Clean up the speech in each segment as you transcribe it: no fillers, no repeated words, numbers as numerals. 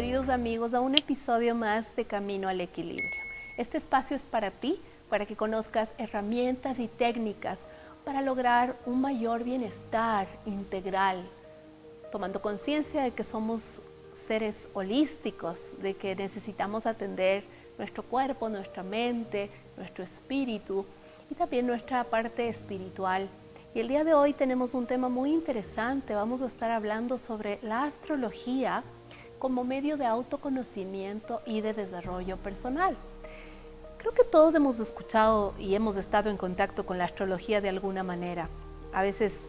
queridos amigos, a un episodio más de Camino al Equilibrio. Este espacio es para ti, para que conozcas herramientas y técnicas para lograr un mayor bienestar integral, tomando conciencia de que somos seres holísticos, de que necesitamos atender nuestro cuerpo, nuestra mente, nuestro espíritu y también nuestra parte espiritual. Y el día de hoy tenemos un tema muy interesante. Vamos a estar hablando sobre la astrología como medio de autoconocimiento y de desarrollo personal. Creo que todos hemos escuchado y hemos estado en contacto con la astrología de alguna manera. A veces,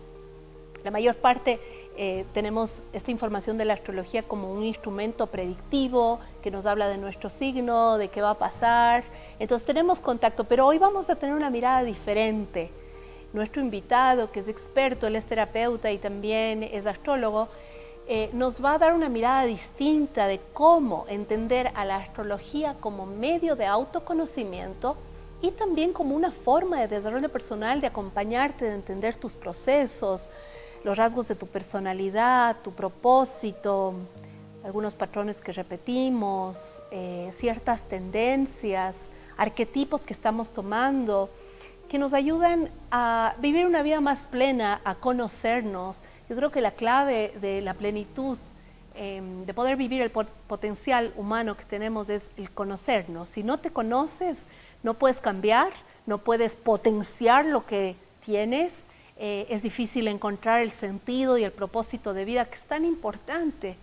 la mayor parte, tenemos esta información de la astrología como un instrumento predictivo que nos habla de nuestro signo, de qué va a pasar. Entonces tenemos contacto, pero hoy vamos a tener una mirada diferente. Nuestro invitado, que es experto, él es terapeuta y también es astrólogo, nos va a dar una mirada distinta de cómo entender a la astrología como medio de autoconocimiento y también como una forma de desarrollo personal, de acompañarte, de entender tus procesos, los rasgos de tu personalidad, tu propósito, algunos patrones que repetimos, ciertas tendencias, arquetipos que estamos tomando, que nos ayudan a vivir una vida más plena, a conocernos. Yo creo que la clave de la plenitud, de poder vivir el potencial humano que tenemos es el conocernos. Si no te conoces, no puedes cambiar, no puedes potenciar lo que tienes. Es difícil encontrar el sentido y el propósito de vida, que es tan importante.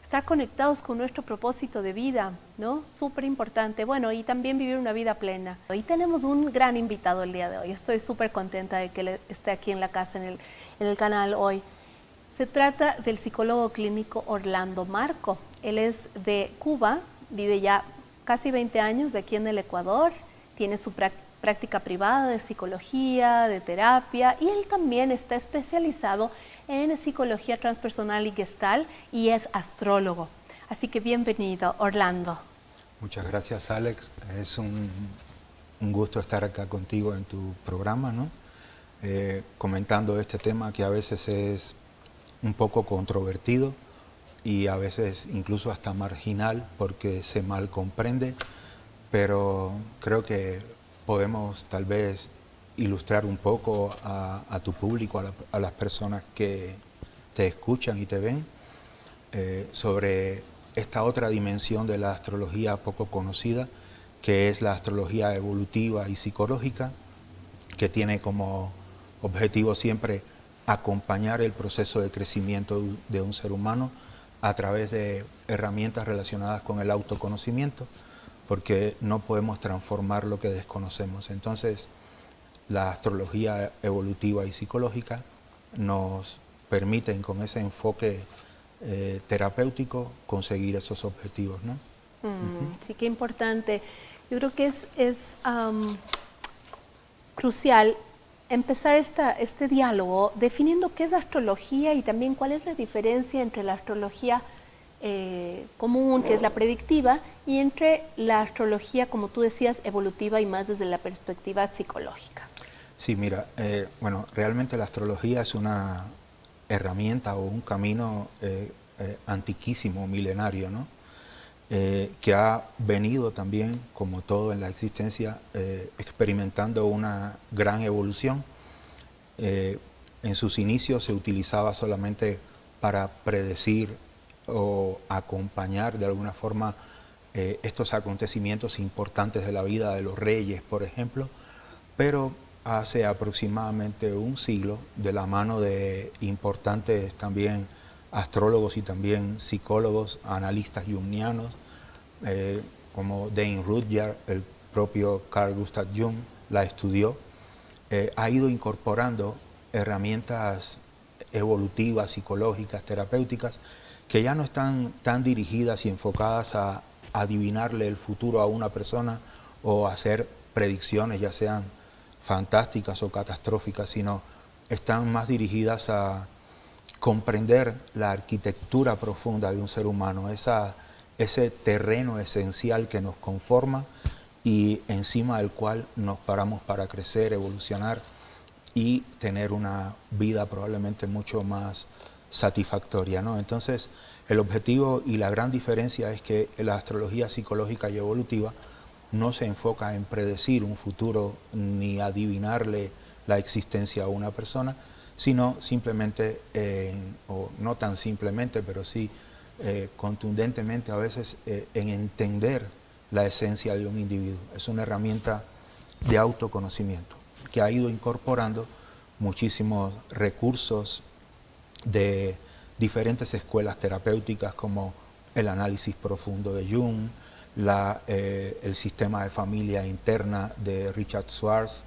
Estar conectados con nuestro propósito de vida, ¿no? Súper importante. Bueno, y también vivir una vida plena. Hoy tenemos un gran invitado el día de hoy. Estoy súper contenta de que él esté aquí en la casa, en el canal hoy. Se trata del psicólogo clínico Orlando Marco. Él es de Cuba, vive ya casi 20 años aquí en el Ecuador, tiene su práctica privada de psicología, de terapia, y él también está especializado en psicología transpersonal y gestal y es astrólogo. Así que bienvenido, Orlando. Muchas gracias, Alex. Es un gusto estar acá contigo en tu programa, ¿no? Comentando este tema que a veces es un poco controvertido y a veces incluso hasta marginal porque se mal comprende, pero creo que podemos tal vez ilustrar un poco a tu público, a las personas que te escuchan y te ven, sobre esta otra dimensión de la astrología poco conocida, que es la astrología evolutiva y psicológica, que tiene como objetivo siempre acompañar el proceso de crecimiento de un ser humano a través de herramientas relacionadas con el autoconocimiento, porque no podemos transformar lo que desconocemos. Entonces, la astrología evolutiva y psicológica nos permiten con ese enfoque terapéutico conseguir esos objetivos, ¿no? Sí, qué importante. Yo creo que es crucial empezar este diálogo definiendo qué es astrología y también cuál es la diferencia entre la astrología común, que es la predictiva, y entre la astrología, como tú decías, evolutiva y más desde la perspectiva psicológica. Sí, mira, bueno, realmente la astrología es una herramienta o un camino antiquísimo, milenario, ¿no? Que ha venido también, como todo en la existencia, experimentando una gran evolución. En sus inicios se utilizaba solamente para predecir o acompañar de alguna forma estos acontecimientos importantes de la vida de los reyes, por ejemplo, pero hace aproximadamente un siglo, de la mano de importantes también astrólogos y también psicólogos, analistas jungianos, como Dane Rudhyar, el propio Carl Gustav Jung la estudió, ha ido incorporando herramientas evolutivas, psicológicas, terapéuticas, que ya no están tan dirigidas y enfocadas a adivinarle el futuro a una persona o hacer predicciones, ya sean fantásticas o catastróficas, sino están más dirigidas a comprender la arquitectura profunda de un ser humano, ese terreno esencial que nos conforma y encima del cual nos paramos para crecer, evolucionar y tener una vida probablemente mucho más satisfactoria, ¿no? Entonces, el objetivo y la gran diferencia es que la astrología psicológica y evolutiva no se enfoca en predecir un futuro ni adivinarle la existencia a una persona, sino simplemente, o no tan simplemente, pero sí contundentemente a veces, en entender la esencia de un individuo. Es una herramienta de autoconocimiento que ha ido incorporando muchísimos recursos de diferentes escuelas terapéuticas, como el análisis profundo de Jung, el sistema de familia interna de Richard Schwartz.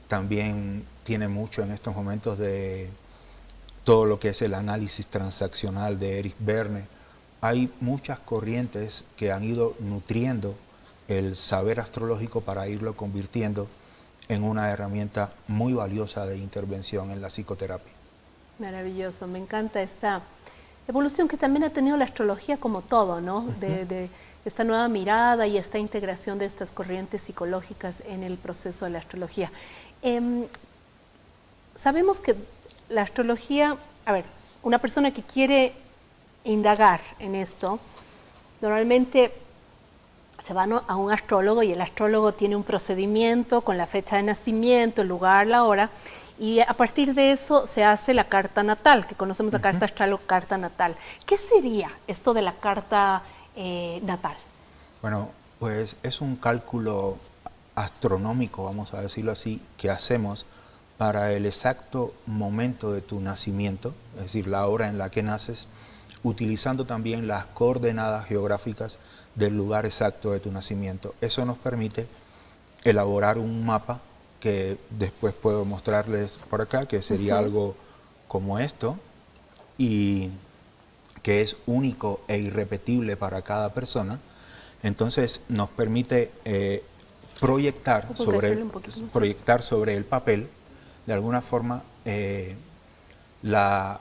También tiene mucho en estos momentos de todo lo que es el análisis transaccional de Eric Berne. Hay muchas corrientes que han ido nutriendo el saber astrológico para irlo convirtiendo en una herramienta muy valiosa de intervención en la psicoterapia. Maravilloso, me encanta esta evolución que también ha tenido la astrología como todo, ¿no? De esta nueva mirada y esta integración de estas corrientes psicológicas en el proceso de la astrología. Sabemos que la astrología, a ver, una persona que quiere indagar en esto, normalmente se va a un astrólogo y el astrólogo tiene un procedimiento con la fecha de nacimiento, el lugar, la hora, y a partir de eso se hace la carta natal, que conocemos la carta astral o carta natal. ¿Qué sería esto de la carta natal? Bueno, pues es un cálculo astronómico, vamos a decirlo así, que hacemos para el exacto momento de tu nacimiento, es decir, la hora en la que naces, utilizando también las coordenadas geográficas del lugar exacto de tu nacimiento. Eso nos permite elaborar un mapa que después puedo mostrarles por acá, que sería algo como esto, y que es único e irrepetible para cada persona. Entonces nos permite proyectar sobre el papel, de alguna forma, la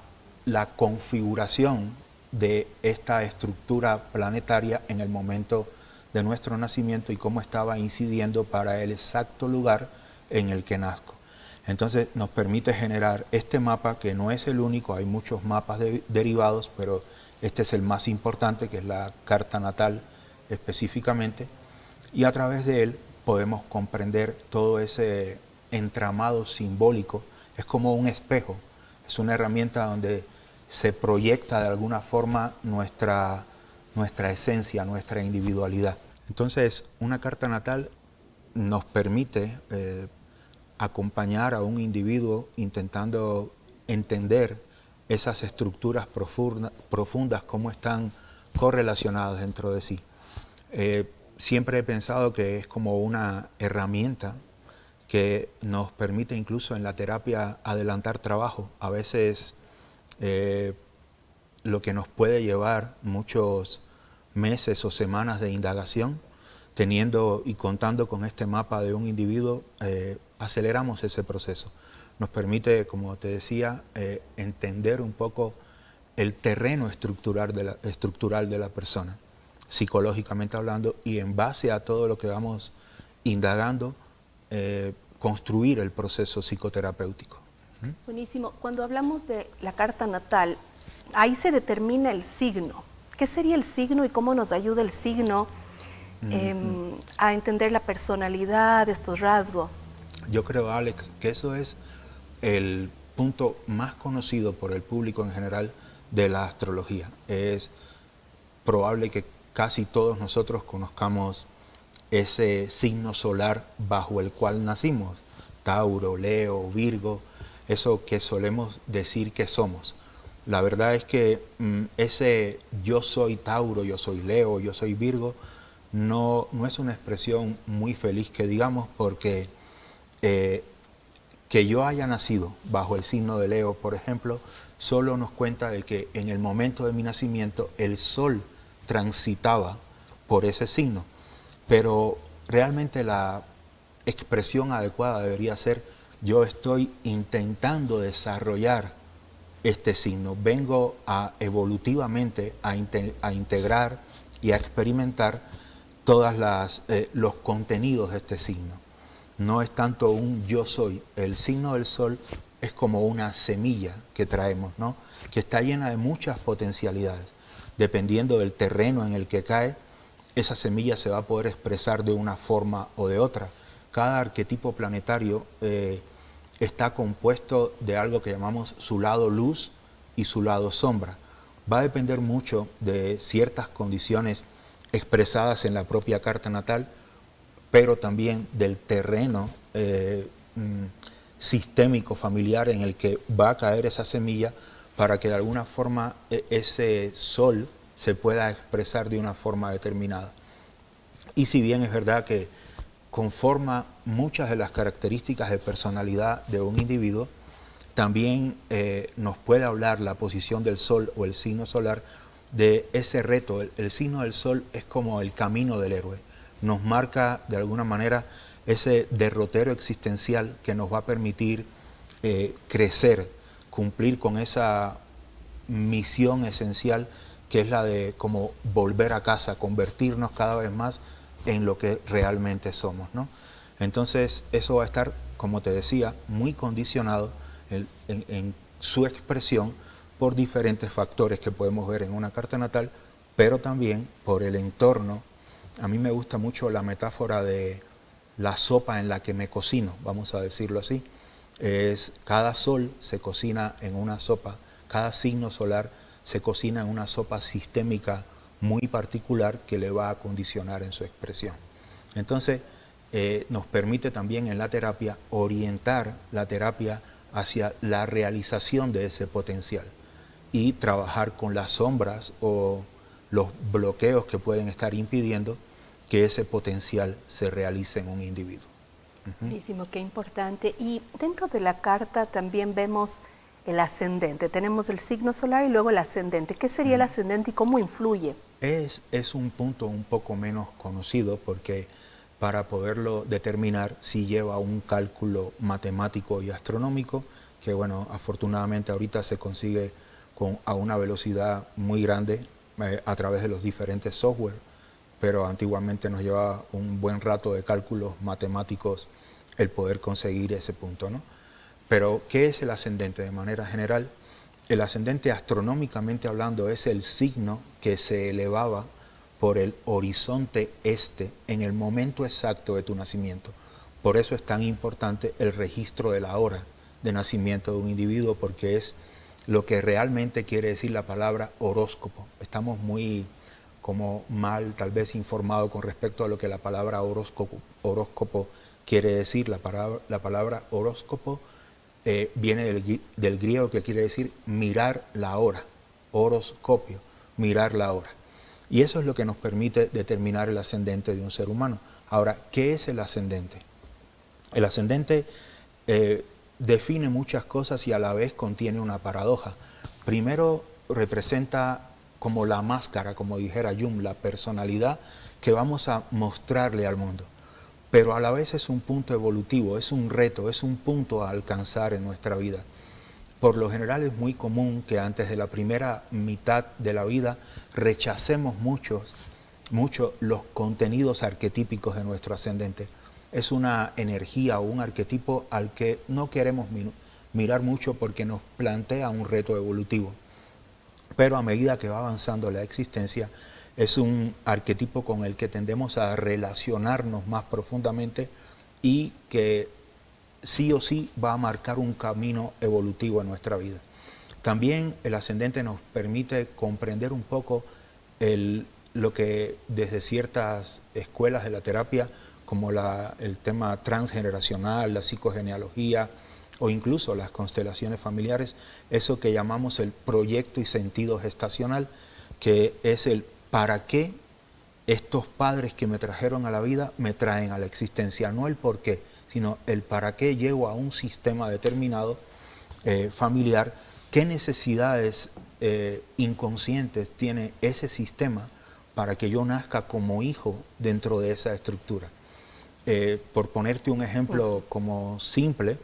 configuración de esta estructura planetaria en el momento de nuestro nacimiento y cómo estaba incidiendo para el exacto lugar en el que nazco. Entonces nos permite generar este mapa, que no es el único, hay muchos mapas derivados, pero este es el más importante, que es la carta natal específicamente, y a través de él podemos comprender todo ese entramado simbólico. Es como un espejo, es una herramienta donde se proyecta de alguna forma nuestra esencia, nuestra individualidad. Entonces, una carta natal nos permite acompañar a un individuo intentando entender esas estructuras profundas, cómo están correlacionadas dentro de sí. Siempre he pensado que es como una herramienta que nos permite incluso en la terapia adelantar trabajo. A veces lo que nos puede llevar muchos meses o semanas de indagación, teniendo y contando con este mapa de un individuo, aceleramos ese proceso. Nos permite, como te decía, entender un poco el terreno estructural de la persona, psicológicamente hablando, y en base a todo lo que vamos indagando, construir el proceso psicoterapéutico. Buenísimo. Cuando hablamos de la carta natal, ahí se determina el signo. ¿Qué sería el signo y cómo nos ayuda el signo a entender la personalidad, estos rasgos? Yo creo, Alex, que eso es el punto más conocido por el público en general de la astrología. Es probable que casi todos nosotros conozcamos ese signo solar bajo el cual nacimos: Tauro, Leo, Virgo, eso que solemos decir que somos. La verdad es que ese yo soy Tauro, yo soy Leo, yo soy Virgo, no es una expresión muy feliz que digamos, porque que yo haya nacido bajo el signo de Leo, por ejemplo, solo nos cuenta de que en el momento de mi nacimiento el sol transitaba por ese signo, pero realmente la expresión adecuada debería ser: yo estoy intentando desarrollar este signo, vengo evolutivamente a integrar y a experimentar todos los contenidos de este signo. No es tanto un yo soy. El signo del sol es como una semilla que traemos, ¿no? Que está llena de muchas potencialidades. Dependiendo del terreno en el que cae, esa semilla se va a poder expresar de una forma o de otra. Cada arquetipo planetario está compuesto de algo que llamamos su lado luz y su lado sombra. Va a depender mucho de ciertas condiciones expresadas en la propia carta natal, pero también del terreno sistémico familiar en el que va a caer esa semilla, para que de alguna forma ese sol se pueda expresar de una forma determinada. Y si bien es verdad que conforma muchas de las características de personalidad de un individuo, también nos puede hablar la posición del sol o el signo solar de ese reto. El signo del sol es como el camino del héroe, nos marca de alguna manera ese derrotero existencial que nos va a permitir crecer, cumplir con esa misión esencial que es la de como volver a casa, convertirnos cada vez más en lo que realmente somos, ¿no? Entonces eso va a estar, como te decía, muy condicionado en su expresión por diferentes factores que podemos ver en una carta natal, pero también por el entorno. A mí me gusta mucho la metáfora de la sopa en la que me cocino, vamos a decirlo así. Cada sol se cocina en una sopa, cada signo solar se cocina en una sopa sistémica muy particular que le va a condicionar en su expresión. Entonces, nos permite también en la terapia orientar la terapia hacia la realización de ese potencial y trabajar con las sombras o los bloqueos que pueden estar impidiendo que ese potencial se realice en un individuo. Buenísimo, qué importante. Y dentro de la carta también vemos el ascendente. Tenemos el signo solar y luego el ascendente. ¿Qué sería el ascendente y cómo influye? Es un punto un poco menos conocido porque para poderlo determinar sí lleva un cálculo matemático y astronómico que, bueno, afortunadamente ahorita se consigue a una velocidad muy grande a través de los diferentes software, pero antiguamente nos llevaba un buen rato de cálculos matemáticos el poder conseguir ese punto, ¿no? Pero, ¿qué es el ascendente? De manera general, el ascendente astronómicamente hablando es el signo que se elevaba por el horizonte este en el momento exacto de tu nacimiento. Por eso es tan importante el registro de la hora de nacimiento de un individuo, porque es lo que realmente quiere decir la palabra horóscopo. Estamos muy como mal tal vez informados con respecto a lo que la palabra horóscopo quiere decir. La palabra horóscopo viene del griego, que quiere decir mirar la hora, horoscopio, mirar la hora. Y eso es lo que nos permite determinar el ascendente de un ser humano. Ahora, ¿qué es el ascendente? El ascendente define muchas cosas y a la vez contiene una paradoja. Primero, representa como la máscara, como dijera Jung, la personalidad que vamos a mostrarle al mundo. Pero a la vez es un punto evolutivo, es un reto, es un punto a alcanzar en nuestra vida. Por lo general es muy común que antes de la primera mitad de la vida rechacemos mucho los contenidos arquetípicos de nuestro ascendente. Es una energía o un arquetipo al que no queremos mirar mucho porque nos plantea un reto evolutivo. Pero a medida que va avanzando la existencia, es un arquetipo con el que tendemos a relacionarnos más profundamente y que sí o sí va a marcar un camino evolutivo en nuestra vida. También el ascendente nos permite comprender un poco lo que desde ciertas escuelas de la terapia, como el tema transgeneracional, la psicogenealogía o incluso las constelaciones familiares, eso que llamamos el proyecto y sentido gestacional, que es el para qué estos padres que me trajeron a la vida me traen a la existencia, no el por qué, sino el para qué llego a un sistema determinado familiar, qué necesidades inconscientes tiene ese sistema para que yo nazca como hijo dentro de esa estructura. Por ponerte un ejemplo como simple,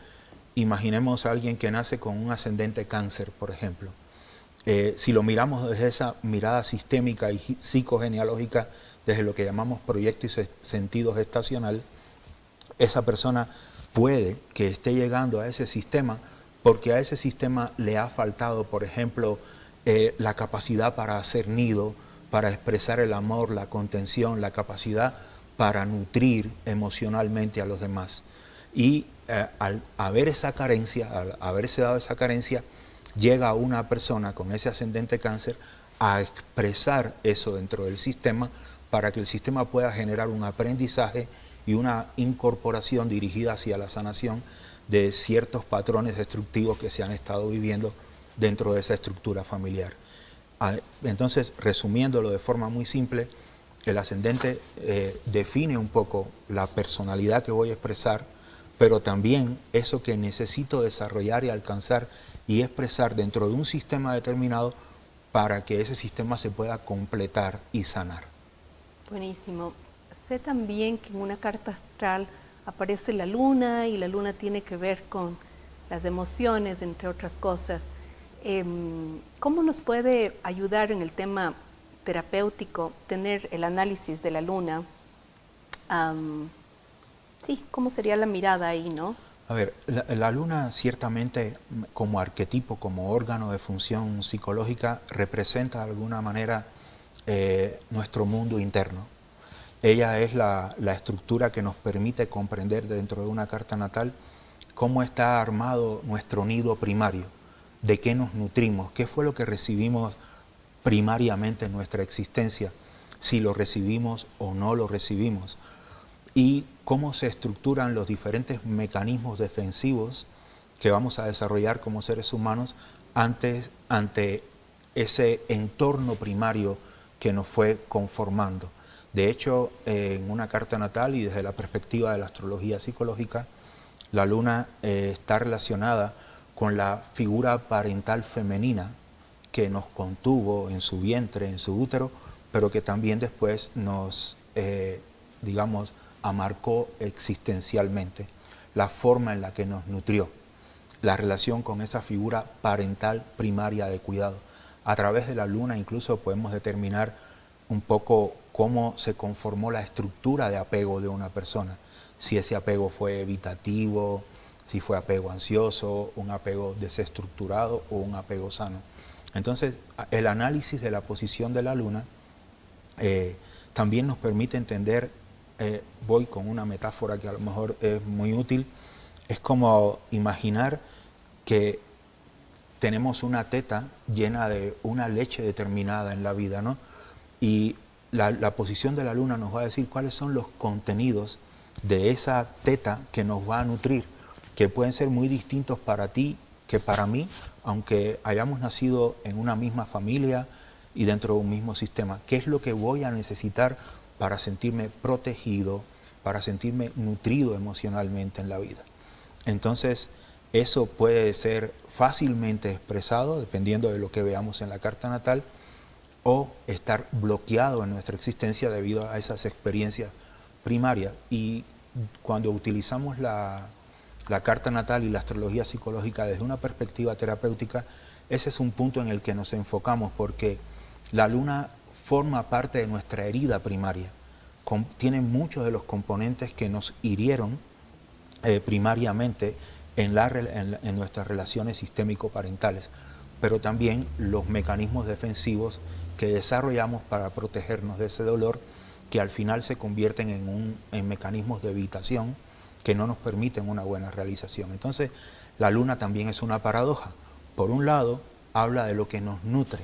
imaginemos a alguien que nace con un ascendente cáncer, por ejemplo. Si lo miramos desde esa mirada sistémica y psicogenealógica, desde lo que llamamos proyecto y sentido gestacional, esa persona puede que esté llegando a ese sistema porque a ese sistema le ha faltado, por ejemplo, la capacidad para hacer nido, para expresar el amor, la contención, la capacidad para nutrir emocionalmente a los demás. Y al haber esa carencia, al haberse dado esa carencia, llega una persona con ese ascendente cáncer a expresar eso dentro del sistema para que el sistema pueda generar un aprendizaje y una incorporación dirigida hacia la sanación de ciertos patrones destructivos que se han estado viviendo dentro de esa estructura familiar. Entonces, resumiéndolo de forma muy simple, el ascendente define un poco la personalidad que voy a expresar, pero también eso que necesito desarrollar y alcanzar y expresar dentro de un sistema determinado para que ese sistema se pueda completar y sanar. Buenísimo. Sé también que en una carta astral aparece la luna y la luna tiene que ver con las emociones, entre otras cosas. ¿Cómo nos puede ayudar en el tema terapéutico tener el análisis de la luna? Sí, ¿cómo sería la mirada ahí, no? A ver, la luna ciertamente como arquetipo, como órgano de función psicológica, representa de alguna manera nuestro mundo interno. Ella es la estructura que nos permite comprender dentro de una carta natal cómo está armado nuestro nido primario, de qué nos nutrimos, qué fue lo que recibimos primariamente en nuestra existencia, si lo recibimos o no lo recibimos, y cómo se estructuran los diferentes mecanismos defensivos que vamos a desarrollar como seres humanos ante ese entorno primario que nos fue conformando. De hecho, en una carta natal y desde la perspectiva de la astrología psicológica, la luna está relacionada con la figura parental femenina que nos contuvo en su vientre, en su útero, pero que también después nos, digamos, amarcó existencialmente, la forma en la que nos nutrió, la relación con esa figura parental primaria de cuidado. A través de la luna incluso podemos determinar un poco cómo se conformó la estructura de apego de una persona, si ese apego fue evitativo, si fue apego ansioso, un apego desestructurado o un apego sano. Entonces, el análisis de la posición de la luna también nos permite entender, voy con una metáfora que a lo mejor es muy útil, es como imaginar que tenemos una teta llena de una leche determinada en la vida, ¿no? Y la posición de la luna nos va a decir cuáles son los contenidos de esa teta que nos va a nutrir, que pueden ser muy distintos para ti que para mí, aunque hayamos nacido en una misma familia y dentro de un mismo sistema. ¿Qué es lo que voy a necesitar para sentirme protegido, para sentirme nutrido emocionalmente en la vida? Entonces, eso puede ser fácilmente expresado dependiendo de lo que veamos en la carta natal, o estar bloqueado en nuestra existencia debido a esas experiencias primarias. Y cuando utilizamos la carta natal y la astrología psicológica desde una perspectiva terapéutica, ese es un punto en el que nos enfocamos, porque la luna forma parte de nuestra herida primaria, tiene muchos de los componentes que nos hirieron primariamente en nuestras relaciones sistémico-parentales, pero también los mecanismos defensivos que desarrollamos para protegernos de ese dolor, que al final se convierten en mecanismos de evitación que no nos permiten una buena realización. Entonces, la luna también es una paradoja. Por un lado, habla de lo que nos nutre,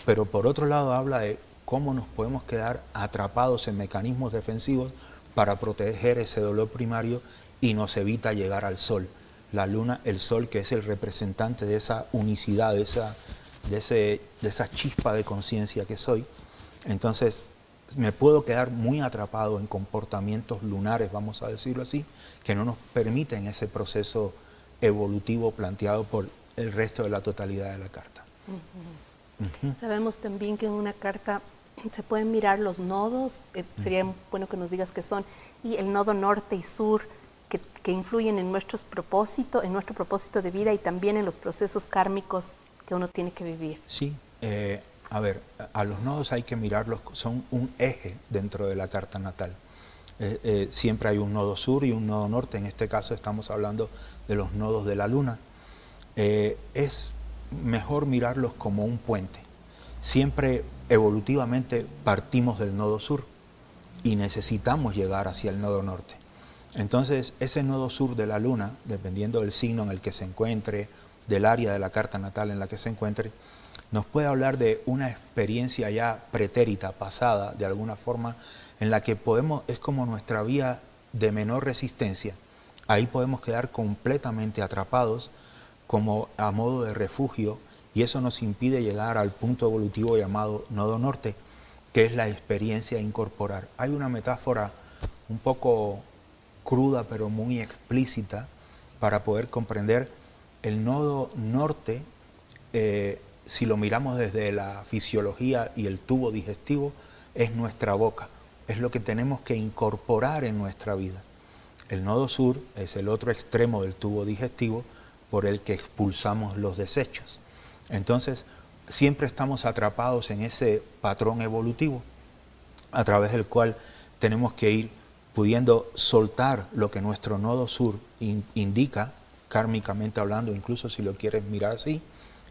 pero por otro lado habla de cómo nos podemos quedar atrapados en mecanismos defensivos para proteger ese dolor primario y nos evita llegar al sol. La luna, el sol, que es el representante de esa unicidad, de esa chispa de conciencia que soy. Entonces, me puedo quedar muy atrapado en comportamientos lunares, vamos a decirlo así, que no nos permiten ese proceso evolutivo planteado por el resto de la totalidad de la carta. Sabemos también que en una carta se pueden mirar los nodos, sería bueno que nos digas qué son, y el nodo norte y sur, que influyen en nuestro propósito de vida y también en los procesos kármicos que uno tiene que vivir. Sí, a ver, a los nodos hay que mirarlos, son un eje dentro de la carta natal. Siempre hay un nodo sur y un nodo norte, en este caso estamos hablando de los nodos de la luna. es mejor mirarlos como un puente. Siempre evolutivamente partimos del nodo sur y necesitamos llegar hacia el nodo norte. Entonces, ese nodo sur de la luna, dependiendo del signo en el que se encuentre, del área de la carta natal en la que se encuentre, nos puede hablar de una experiencia ya pretérita, pasada, de alguna forma, en la que podemos, es como nuestra vía de menor resistencia. Ahí podemos quedar completamente atrapados como a modo de refugio, y eso nos impide llegar al punto evolutivo llamado nodo norte, que es la experiencia a incorporar. Hay una metáfora un poco cruda pero muy explícita para poder comprender el nodo norte. Si lo miramos desde la fisiología y el tubo digestivo, es nuestra boca, es lo que tenemos que incorporar en nuestra vida. El nodo sur es el otro extremo del tubo digestivo por el que expulsamos los desechos. Entonces, siempre estamos atrapados en ese patrón evolutivo a través del cual tenemos que ir pudiendo soltar lo que nuestro nodo sur indica, kármicamente hablando, incluso si lo quieres mirar así,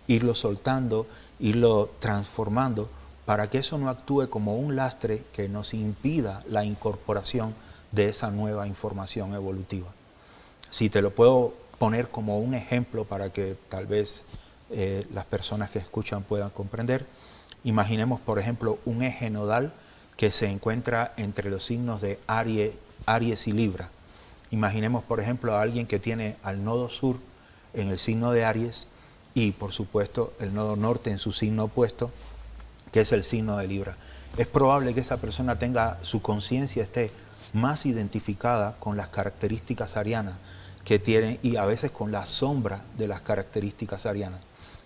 irlo soltando, irlo transformando, para que eso no actúe como un lastre que nos impida la incorporación de esa nueva información evolutiva. Si te lo puedo poner como un ejemplo para que tal vez las personas que escuchan puedan comprender, imaginemos por ejemplo un eje nodal que se encuentra entre los signos de Aries y Libra. Imaginemos por ejemplo a alguien que tiene al nodo sur en el signo de Aries y por supuesto el nodo norte en su signo opuesto, que es el signo de Libra. Es probable que esa persona tenga, su conciencia esté más identificada con las características arianas que tienen, y a veces con la sombra de las características arianas,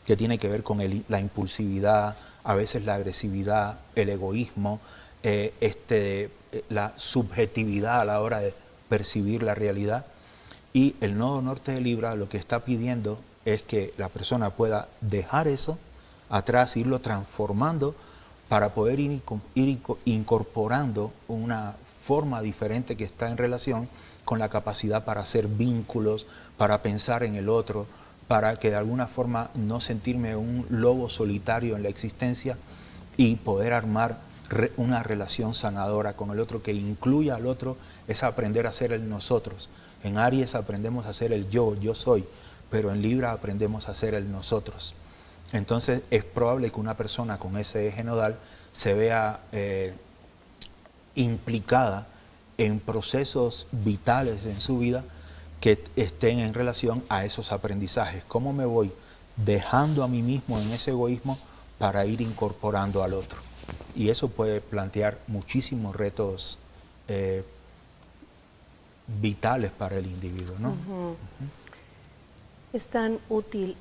que tiene que ver con la impulsividad, a veces la agresividad, el egoísmo, la subjetividad a la hora de percibir la realidad. Y el nodo norte de Libra lo que está pidiendo es que la persona pueda dejar eso atrás, irlo transformando para poder ir incorporando una forma diferente que está en relación con la capacidad para hacer vínculos, para pensar en el otro, para que de alguna forma no sentirme un lobo solitario en la existencia y poder armar una relación sanadora con el otro que incluya al otro. Es aprender a ser el nosotros. En Aries aprendemos a ser el yo soy, pero en Libra aprendemos a ser el nosotros. Entonces es probable que una persona con ese eje nodal se vea implicada en procesos vitales en su vida que estén en relación a esos aprendizajes. ¿Cómo me voy dejando a mí mismo en ese egoísmo para ir incorporando al otro? Y eso puede plantear muchísimos retos vitales para el individuo, ¿no? Es tan útil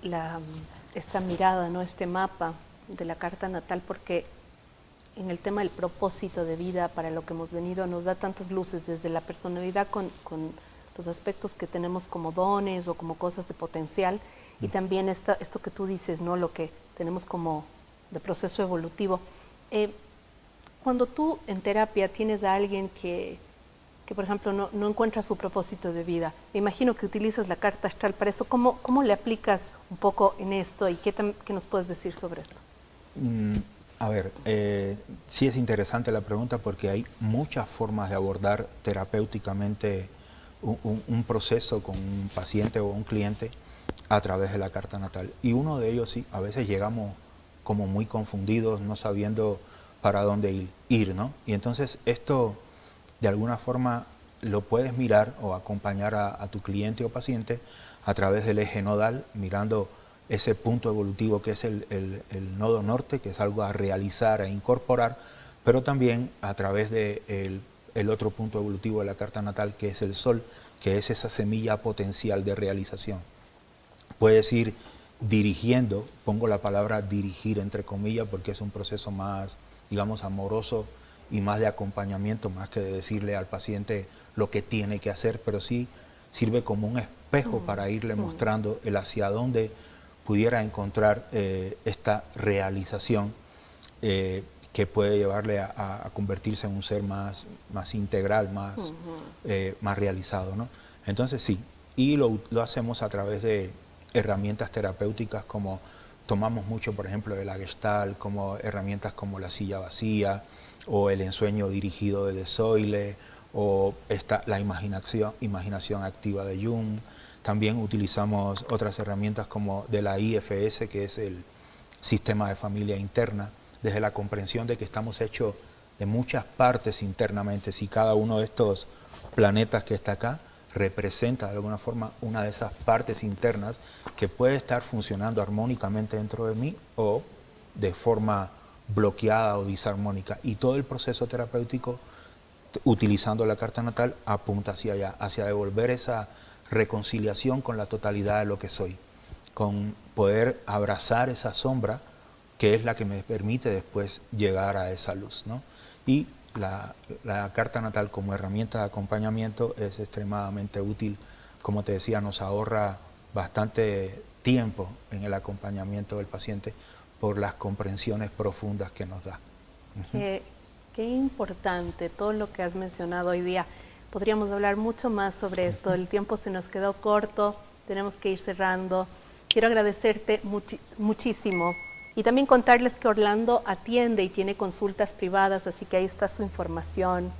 esta mirada, ¿no? Este mapa de la carta natal, porque en el tema del propósito de vida para lo que hemos venido nos da tantas luces, desde la personalidad con los aspectos que tenemos como dones o como cosas de potencial, y también esto que tú dices, ¿no? Lo que tenemos como de proceso evolutivo. Cuando tú en terapia tienes a alguien que por ejemplo no encuentra su propósito de vida, me imagino que utilizas la carta astral para eso. ¿Cómo le aplicas un poco en esto y qué nos puedes decir sobre esto? A ver, sí es interesante la pregunta porque hay muchas formas de abordar terapéuticamente un proceso con un paciente o un cliente a través de la carta natal. Y uno de ellos, sí, a veces llegamos como muy confundidos, no sabiendo para dónde ir, ¿no? Y entonces esto, de alguna forma, lo puedes mirar o acompañar a tu cliente o paciente a través del eje nodal, mirando ese punto evolutivo que es el nodo norte, que es algo a realizar, a incorporar, pero también a través de el otro punto evolutivo de la carta natal, que es el sol, que es esa semilla potencial de realización. Puedes ir dirigiendo, pongo la palabra dirigir entre comillas, porque es un proceso más, digamos, amoroso y más de acompañamiento, más que de decirle al paciente lo que tiene que hacer, pero sí sirve como un espejo para irle mostrando el hacia dónde pudiera encontrar esta realización que puede llevarle a convertirse en un ser más integral, más realizado, ¿no? Entonces sí, y lo hacemos a través de herramientas terapéuticas como tomamos mucho, por ejemplo, de la Gestalt, como herramientas como la silla vacía o el ensueño dirigido de De Soyle o la imaginación activa de Jung. También utilizamos otras herramientas como de la IFS, que es el sistema de familia interna, desde la comprensión de que estamos hechos de muchas partes internamente. Si cada uno de estos planetas que está acá representa de alguna forma una de esas partes internas que puede estar funcionando armónicamente dentro de mí o de forma bloqueada o disarmónica. Y todo el proceso terapéutico, utilizando la carta natal, apunta hacia allá, hacia devolver esa reconciliación con la totalidad de lo que soy, con poder abrazar esa sombra que es la que me permite después llegar a esa luz, ¿no? Y la carta natal como herramienta de acompañamiento es extremadamente útil. Como te decía, nos ahorra bastante tiempo en el acompañamiento del paciente por las comprensiones profundas que nos da. Qué importante todo lo que has mencionado hoy día. Podríamos hablar mucho más sobre esto. El tiempo se nos quedó corto, tenemos que ir cerrando. Quiero agradecerte muchísimo. Y también contarles que Orlando atiende y tiene consultas privadas, así que ahí está su información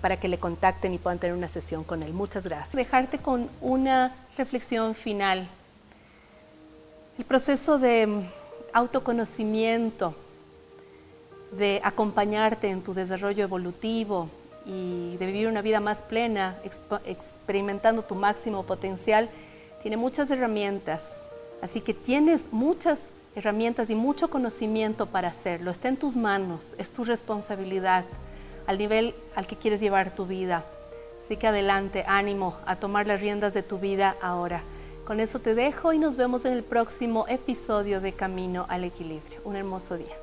para que le contacten y puedan tener una sesión con él. Muchas gracias. Dejarte con una reflexión final. El proceso de autoconocimiento, de acompañarte en tu desarrollo evolutivo y de vivir una vida más plena, experimentando tu máximo potencial, tiene muchas herramientas. Así que tienes muchas herramientas y mucho conocimiento para hacerlo. Está en tus manos, es tu responsabilidad al nivel al que quieres llevar tu vida. Así que adelante, ánimo a tomar las riendas de tu vida ahora. Con eso te dejo y nos vemos en el próximo episodio de Camino al Equilibrio. Un hermoso día.